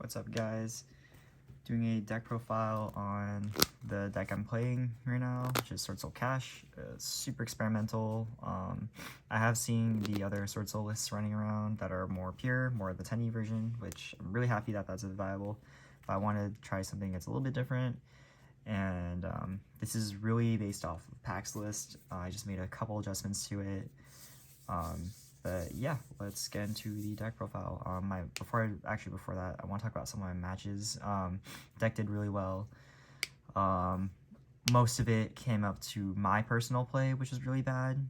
What's up, guys? Doing a deck profile on the deck I'm playing right now, which is Swordsoul Cash. Super experimental. I have seen the other Swordsoul lists running around that are more pure, more of the 10e version, which I'm really happy that that's available. But I want to try something that's a little bit different, and this is really based off of Pack's list. I just made a couple adjustments to it. But yeah, let's get into the deck profile. Before that, I want to talk about some of my matches. Deck did really well. Most of it came up to my personal play, which is really bad,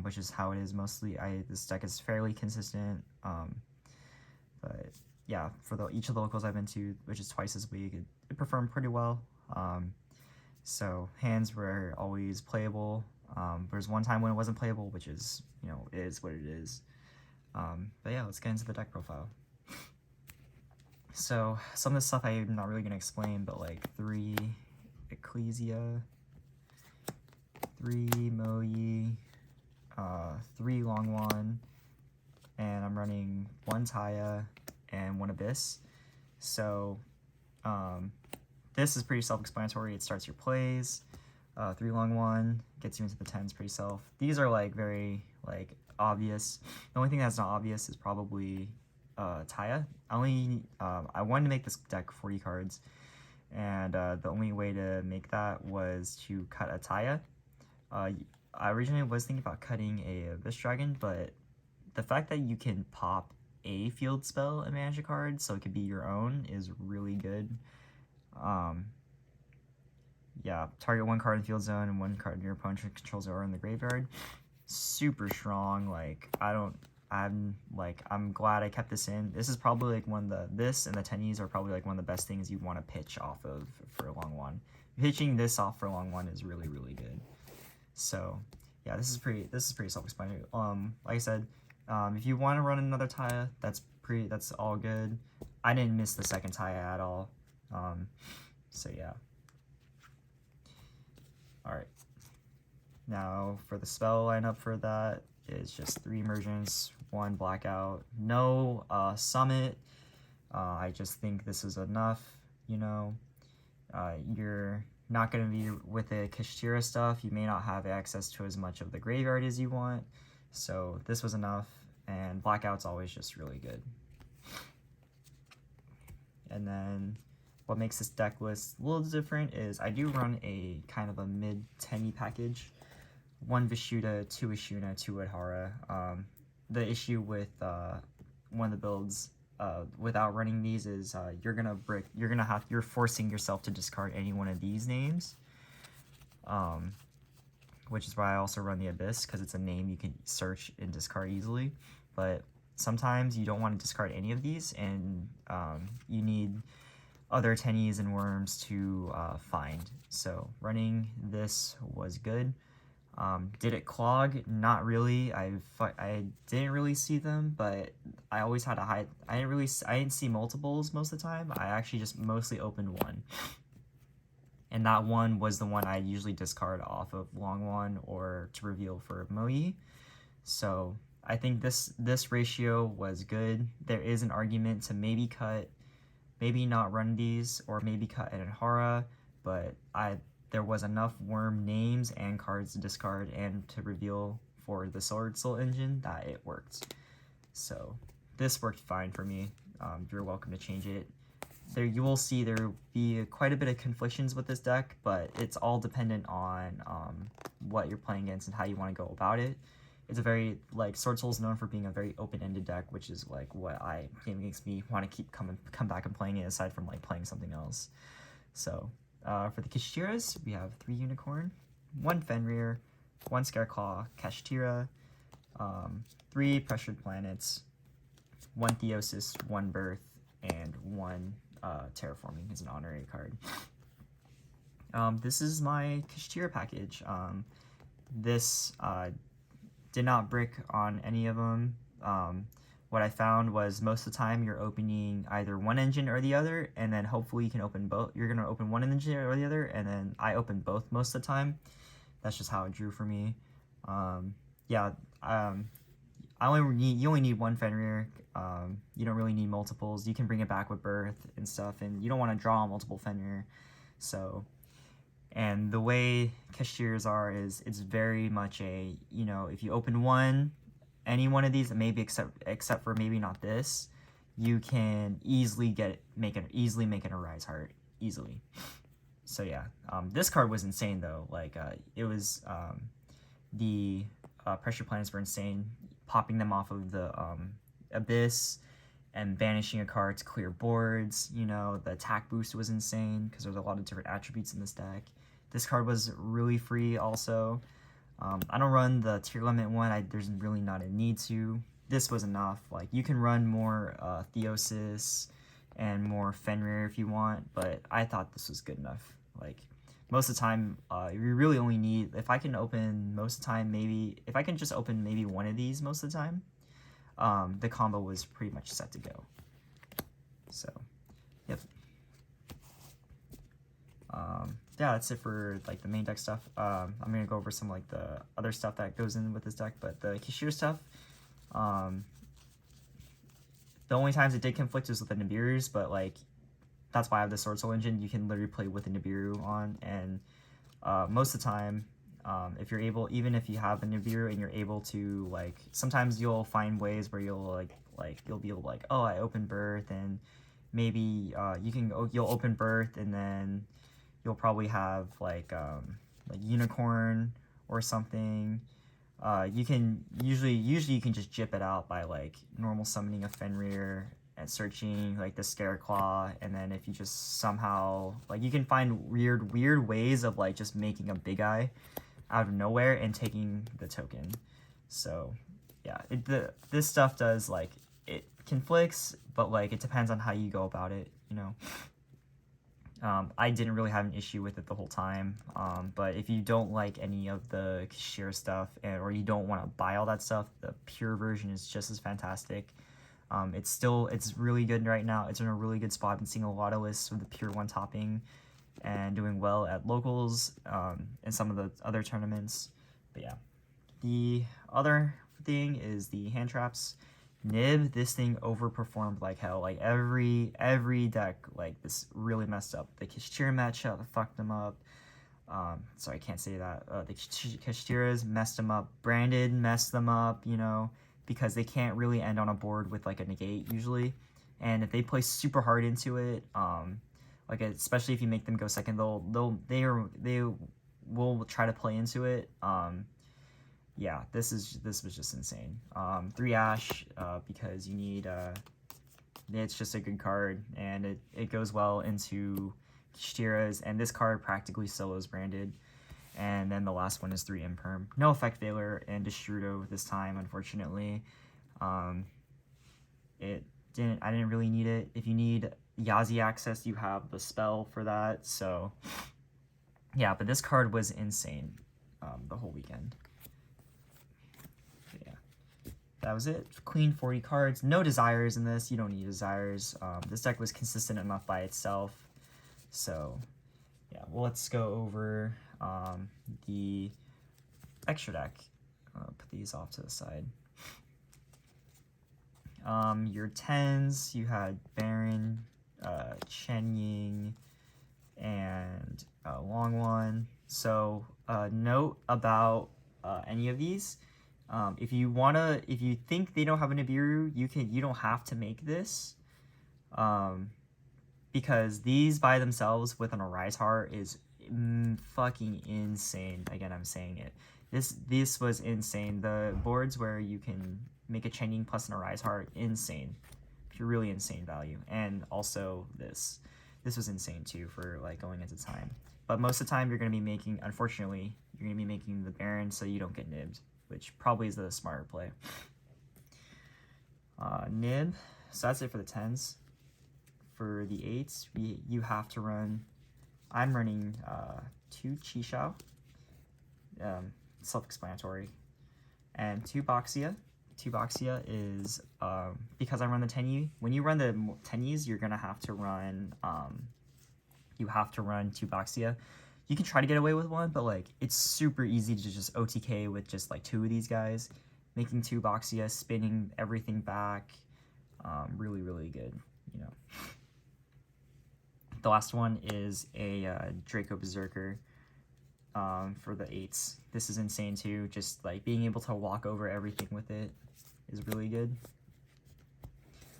which is how it is mostly. This deck is fairly consistent. But yeah, for each of the locals I've been to, which is twice this week, it performed pretty well. So hands were always playable. There's one time when it wasn't playable, which is, it is what it is. But yeah, let's get into the deck profile. So some of this stuff I'm not really going to explain, but like 3 Ecclesia, 3 Moyi, 3 Longwan, and I'm running 1 Taya and 1 Abyss. So this is pretty self-explanatory. It starts your plays. 3 Longwan gets you into the 10s pretty self. These are like very obvious. The only thing that's not obvious is probably Taya. I wanted to make this deck 40 cards, and the only way to make that was to cut a Taya. I originally was thinking about cutting a Abyss Dragon, but the fact that you can pop a field spell and manage a card so it could be your own is really good. Yeah, target 1 card in the field zone and 1 card in your opponent controls or in the graveyard. Super strong. I'm glad I kept this in. This is probably like this and the 10es are probably like one of the best things you want to pitch off of for a long one. Pitching this off for a long one is really, really good. So yeah, this is pretty self-explanatory. Like I said, if you want to run another Taya, that's all good. I didn't miss the second Taya at all. So yeah. Alright. Now for the spell lineup for that is just 3 Emergence, 1 Blackout, no Summit. I just think this is enough, You're not going to be with the Kashtira stuff. You may not have access to as much of the graveyard as you want. So this was enough, and Blackout's always just really good. And then what makes this deck list a little different is I do run a kind of a mid-10e package. 1 Vishuda, 2 Ashuna, 2 Adhara. The issue with one of the builds without running these is you're forcing yourself to discard any one of these names. Which is why I also run the Abyss, because it's a name you can search and discard easily. But sometimes you don't want to discard any of these, and you need other 10es and worms to find. So running this was good. Did it clog? Not really. I didn't really see them, but I always had to hide. I didn't see multiples most of the time. I actually just mostly opened 1. And that 1 was the one I usually discard off of Longwan or to reveal for Moyi. So I think this ratio was good. There is an argument to maybe cut, maybe not run these, or maybe cut an Adhara, but there was enough worm names and cards to discard and to reveal for the Swordsoul engine that it worked. So this worked fine for me. You're welcome to change it. You will see there will be quite a bit of conflictions with this deck, but it's all dependent on what you're playing against and how you want to go about it. It's a very, Swordsoul is known for being a very open-ended deck, which is what makes me want to come back and playing it, aside from playing something else. So for the Kashtiras, we have 3 Unicorn, 1 Fenrir, 1 Scareclaw, Kashtira, 3 Pressured Planets, 1 Theosis, 1 Birth, and 1 Terraforming is an honorary card. This is my Kashtira package. This did not brick on any of them. What I found was most of the time you're opening either 1 engine or the other, and then hopefully you can open both. You're going to open 1 engine or the other, and then I open both most of the time. That's just how it drew for me. You only need 1 Fenrir. You don't really need multiples. You can bring it back with birth and stuff, and you don't want to draw multiple Fenrir. So, and the way Kashtiras are is it's very much a, you know, if you open one, any one of these, maybe except for maybe not this, you can easily make it a Rise Heart easily. So yeah, this card was insane though. Like it was the pressure planets were insane. Popping them off of the Abyss and banishing a card to clear boards. You know, the attack boost was insane because there's a lot of different attributes in this deck. This card was really free also. I don't run the tier limit one. There's really not a need to. This was enough. Like you can run more Theosis and more Fenrir if you want, but I thought this was good enough. Like most of the time, you really only need, if I can open most of the time, maybe, if I can just open maybe one of these most of the time, the combo was pretty much set to go. So, yep. Yeah, that's it for like the main deck stuff. I'm gonna go over some like the other stuff that goes in with this deck, but the Kashtira stuff, the only times it did conflict was with the Nibiru's, but like that's why I have the Swordsoul engine. You can literally play with the Nibiru on, and most of the time, if you're able, even if you have a Nibiru and you're able to, like, sometimes you'll find ways where you'll you'll be able to, like, oh, I open birth, and maybe you'll open birth, and then you'll probably have like unicorn or something. You can usually you can just jip it out by like normal summoning a Fenrir and searching like the Scareclaw, and then if you just somehow, like, you can find weird ways of like just making a big eye out of nowhere and taking the token. So yeah, this stuff does, like, it conflicts, but like it depends on how you go about it, you know. I didn't really have an issue with it the whole time, but if you don't like any of the Kashtira stuff, or you don't want to buy all that stuff, the pure version is just as fantastic. It's really good right now. It's in a really good spot. I've been seeing a lot of lists with the pure one topping and doing well at locals, and some of the other tournaments. But yeah, the other thing is the hand traps. Nib, this thing overperformed like hell. Like every deck, like, this really messed up. The Kashtira matchup fucked them up. Sorry, I can't say that. The Kashtiras messed them up. Branded messed them up, you know, because they can't really end on a board with like a negate usually. And if they play super hard into it, like, especially if you make them go second, they will try to play into it. Yeah, this was just insane. 3 Ash, because you need, it's just a good card, and it goes well into Kashtiras, and this card practically solos Branded. And then the last one is 3 Imperm. No Effect Veiler and Destrudo this time, unfortunately. I didn't really need it. If you need Yazi access, you have the spell for that. So yeah, but this card was insane the whole weekend. That was it. Clean 40 cards. No desires in this. You don't need desires. This deck was consistent enough by itself. So, yeah. Well, let's go over the extra deck. Put these off to the side. Your 10s, you had Baron, Chen Ying, and Long One. So, note about any of these. If you think they don't have a Nibiru, you don't have to make this, because these by themselves with an Arise Heart is fucking insane. Again, I'm saying it. This was insane. The boards where you can make a Chen Ying plus an Arise Heart, insane, really insane value. And also this was insane too for like going into time. But most of the time you're gonna be making, unfortunately, you're gonna be making the Baron so you don't get nibbed, which probably is the smarter play. Nib, so that's it for the 10s. For the 8s, you have to run, I'm running 2 Qishao, self-explanatory, and 2 Boxia. 2 Boxia is, because I run the 10E, when you run the 10Es, you're gonna have to run, 2 Boxia. You can try to get away with 1, but like it's super easy to just OTK with just like 2 of these guys. Making 2 Boxia, spinning everything back, Really, really good, you know. The last one is a Draco Berserker for the 8s. This is insane too. Just like being able to walk over everything with it is really good.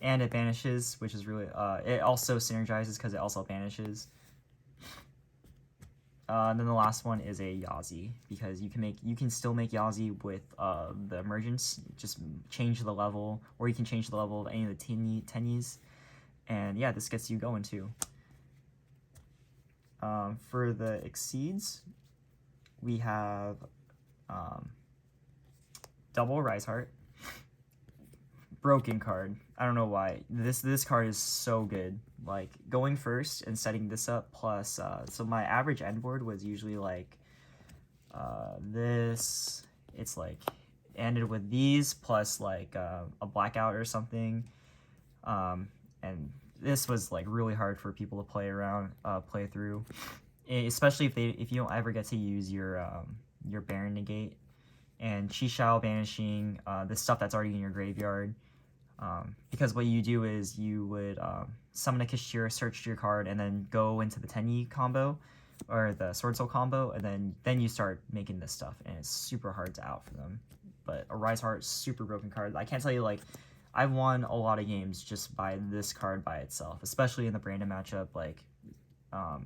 And it banishes, which is really it also synergizes because it also banishes. And then the last one is a Yazi, because you can still make Yazi with the emergence. Just change the level, or you can change the level of any of the tennies. And yeah, this gets you going too. For the exceeds, we have double Rise Heart. Broken card. I don't know why. This card is so good. Like, going first and setting this up, plus so my average end board was usually like this. It's like ended with these plus like a blackout or something, and this was like really hard for people to play through, especially if you don't ever get to use your Baron negate and Chi Shao banishing the stuff that's already in your graveyard. Because what you do is you would summon a Kashtira, search your card, and then go into the Tenyi combo or the Swordsoul combo, and then you start making this stuff, and it's super hard to out for them. But a Rise Heart, super broken card. I can't tell you, like, I've won a lot of games just by this card by itself, especially in the Brandon matchup. Like, I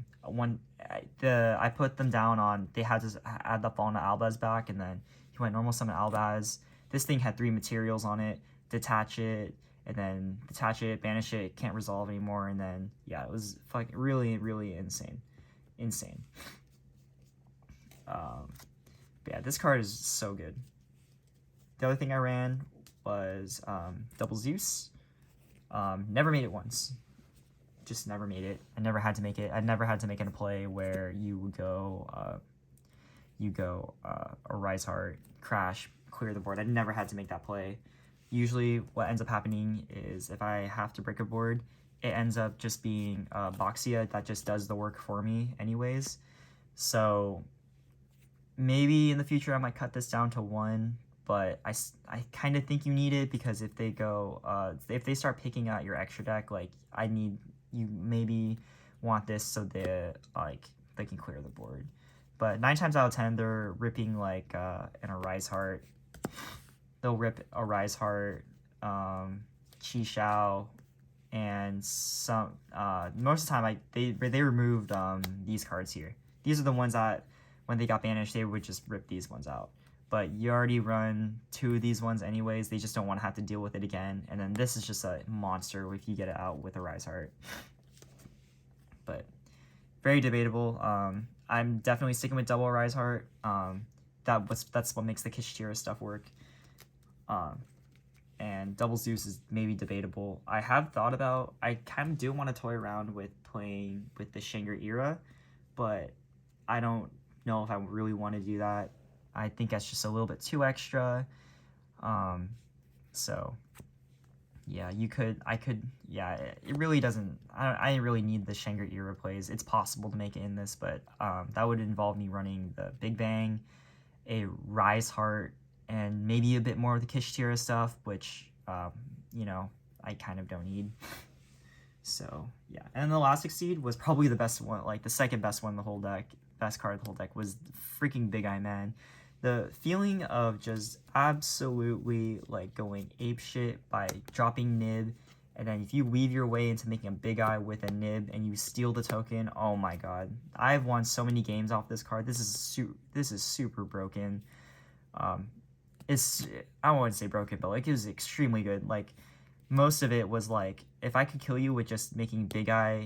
put them down on, they had to add the Fallen Albaz back, and then he went normal summon Albaz. This thing had 3 materials on it. Detach it, and then detach it, banish it, can't resolve anymore, and then yeah, it was fucking really, really insane. Yeah, this card is so good. The other thing I ran was double Zeus. Never made it once. Just never made it. I never had to make it. I never had to make it a play where you would go a Rise Heart, crash, clear the board. I never had to make that play. Usually what ends up happening is if I have to break a board, it ends up just being Boxia that just does the work for me anyways. So maybe in the future I might cut this down to 1, but I kind of think you need it, because if they go, if they start picking out your extra deck, like, you maybe want this so they can clear the board. But 9 times out of 10, they're ripping like an Rise Heart. They'll rip a Rise Heart, Chi Shao, and some. Most of the time, they removed these cards here. These are the ones that when they got banished, they would just rip these ones out. But you already run 2 of these ones anyways. They just don't want to have to deal with it again. And then this is just a monster if you get it out with a Rise Heart. But very debatable. I'm definitely sticking with double Rise Heart. That's what makes the Kashtira stuff work. And double Zeus is maybe debatable. I have thought about, I kind of do want to toy around with playing with the Shangri-Ira, but I don't know if I really want to do that. I think that's just a little bit too extra. So yeah, yeah, it really doesn't, I really need the Shangri-Ira plays. It's possible to make it in this, but that would involve me running the Big Bang, a Rise Heart, and maybe a bit more of the Kashtira stuff, which, you know, I kind of don't need. So, yeah. And the last Exceed was probably the best one, like, the second best one in the whole deck, best card of the whole deck, was freaking Big Eye Man. The feeling of just absolutely, like, going apeshit by dropping Nib, and then if you weave your way into making a Big Eye with a Nib, and you steal the token, oh my god. I've won so many games off this card. This is super broken. I wouldn't say broken, but like, it was extremely good. Like, most of it was like, if I could kill you with just making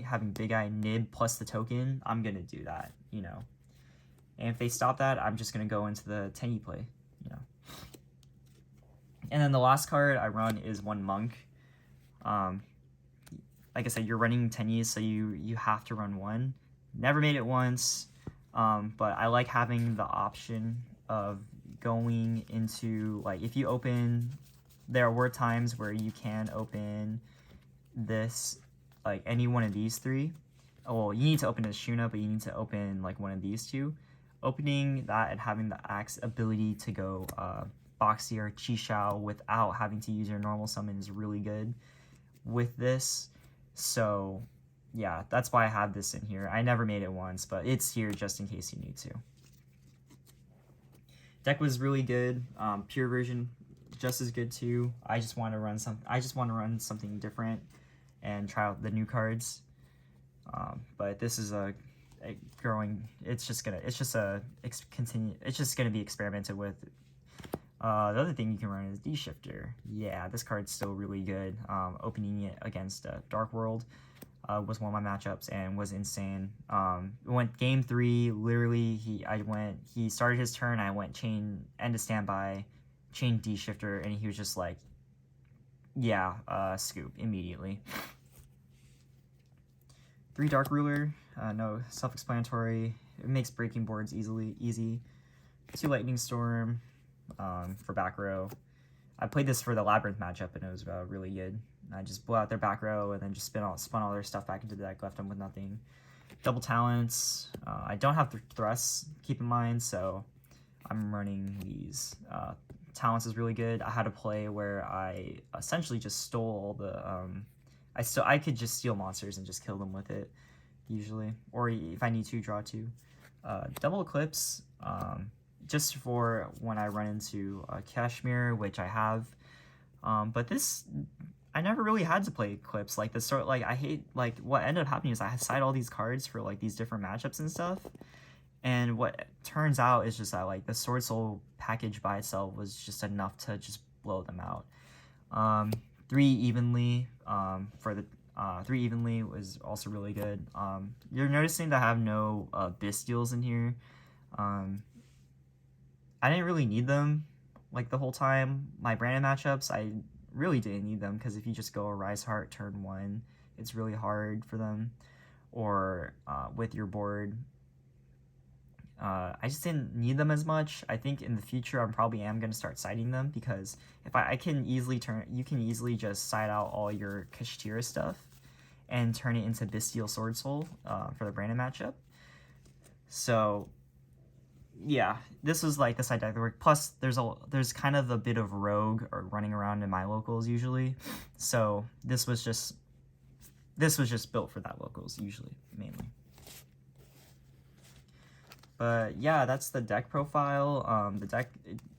having Big Eye Nib plus the token, I'm gonna do that, you know. And if they stop that, I'm just gonna go into the Tenyi play, you know. And then the last card I run is 1 Monk. Like I said, you're running Tenyis, so you have to run 1. Never made it once, but I like having the option of going into, like, if you open, there were times where you can open this, like, any one of these 3. Oh, well, you need to open a Shuna, but you need to open, like, one of these 2. Opening that and having the Axe ability to go Boxy or Chi Shao without having to use your normal summon is really good. with this. So yeah, that's why I have this in here. I never made it once, but it's here just in case you need to. Deck was really good. Pure version just as good too. I just want to run something different and try out the new cards. But this is a growing. It's just gonna be experimented with. The other thing you can run is D-Shifter. Yeah, this card's still really good. Opening it against Dark World was one of my matchups and was insane. Went game 3. Literally, he started his turn. I went chain end to standby, chain D-Shifter, and he was just like, yeah, scoop immediately. 3 Dark Ruler, no, self-explanatory. It makes breaking boards easy. 2 Lightning Storm for back row. I played this for the Labyrinth matchup, and it was really good. I just blew out their back row and then just spun all their stuff back into the deck, left them with nothing. Double Talents. I don't have thrusts, keep in mind, so I'm running these. Talents is really good. I had a play where I essentially just stole all the... I could just steal monsters and just kill them with it, usually. Or if I need to, draw 2. Double Eclipse, just for when I run into Kashtira, which I have. But this, I never really had to play Eclipse. Like, I hate, like, what ended up happening is I side all these cards for, like, these different matchups and stuff. And what turns out is just that, like, the Swordsoul package by itself was just enough to just blow them out. 3 Evenly, for the 3 Evenly was also really good. You're noticing that I have no Bystials in here. I didn't really need them like the whole time. My Brandon matchups, I really didn't need them because if you just go a Rise Heart turn 1, it's really hard for them. Or with your board, I just didn't need them as much. I think in the future I probably am going to start siding them because if I can easily you can easily just side out all your Kashtira stuff and turn it into Bystial Swordsoul for the Brandon matchup. So yeah, this was like the side deck that worked. Plus there's kind of a bit of rogue or running around in my locals usually. So this was just built for that locals usually, mainly. But yeah, that's the deck profile. The deck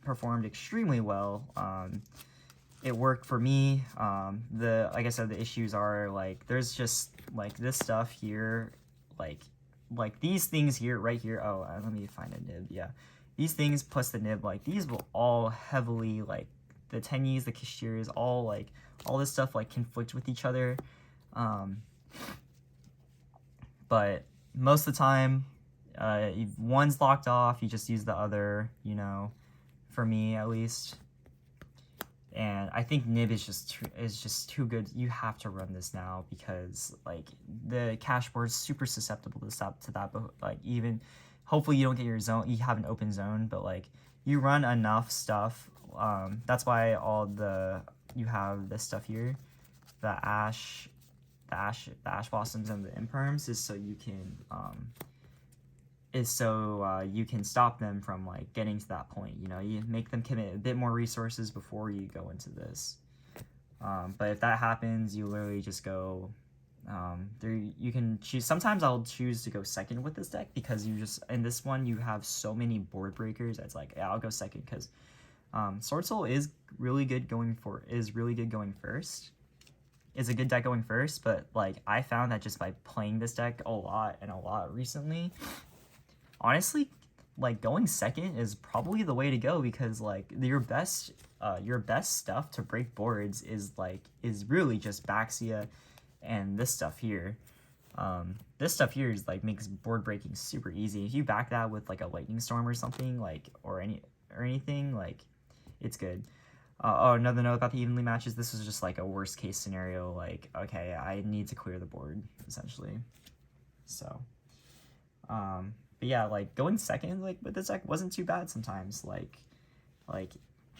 performed extremely well. It worked for me. Like I said, the issues are like there's just like this stuff here, like these things here, right here. Oh, let me find a nib. Yeah, these things plus the nib, like these will all heavily like the Tenyis, the Kashtiras, all this stuff like conflict with each other. But most of the time, if one's locked off, you just use the other, you know, for me at least. And I think Nib is just too good. You have to run this now because like the cache board's super susceptible to that. But like even hopefully you don't get your zone. You have an open zone, but like you run enough stuff. That's why you have this stuff here, the ash blossoms and the imperms is so you can you can stop them from like getting to that point. You know, you make them commit a bit more resources before you go into this. But if that happens, you literally just go you can choose. Sometimes I'll choose to go second with this deck because in this one you have so many board breakers. It's like, yeah, I'll go second because Swordsoul is really good going first. Is a good deck going first, but like I found that just by playing this deck a lot recently, honestly, like going second is probably the way to go because like your best stuff to break boards is really just Baxia and this stuff here. This stuff here is like makes board breaking super easy. If you back that with like a Lightning Storm or something or anything, like it's good. Another note about the evenly matches, this was just like a worst case scenario, like, okay, I need to clear the board, essentially. So, but yeah, like, going second, like, with this deck wasn't too bad sometimes, like,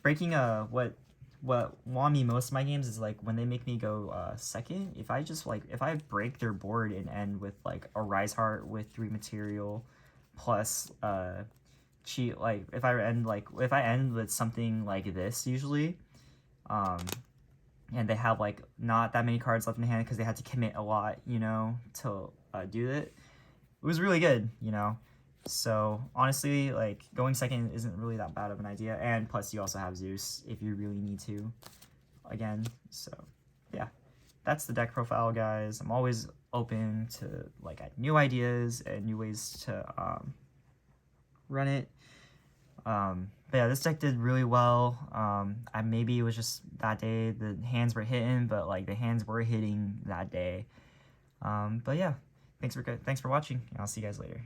breaking, what won me most of my games is, like, when they make me go, second, if I break their board and end with, like, a Rise Heart with 3 material, plus, if I end with something like this usually, and they have like not that many cards left in hand because they had to commit a lot, you know, to do it. It was really good, you know. So honestly, like going second isn't really that bad of an idea, and plus you also have Zeus if you really need to. Again, so yeah, that's the deck profile, guys. I'm always open to like new ideas and new ways to run it. But yeah, this deck did really well. Maybe it was just that day the hands were hitting, but like the hands were hitting that day. But yeah, thanks for watching, and I'll see you guys later.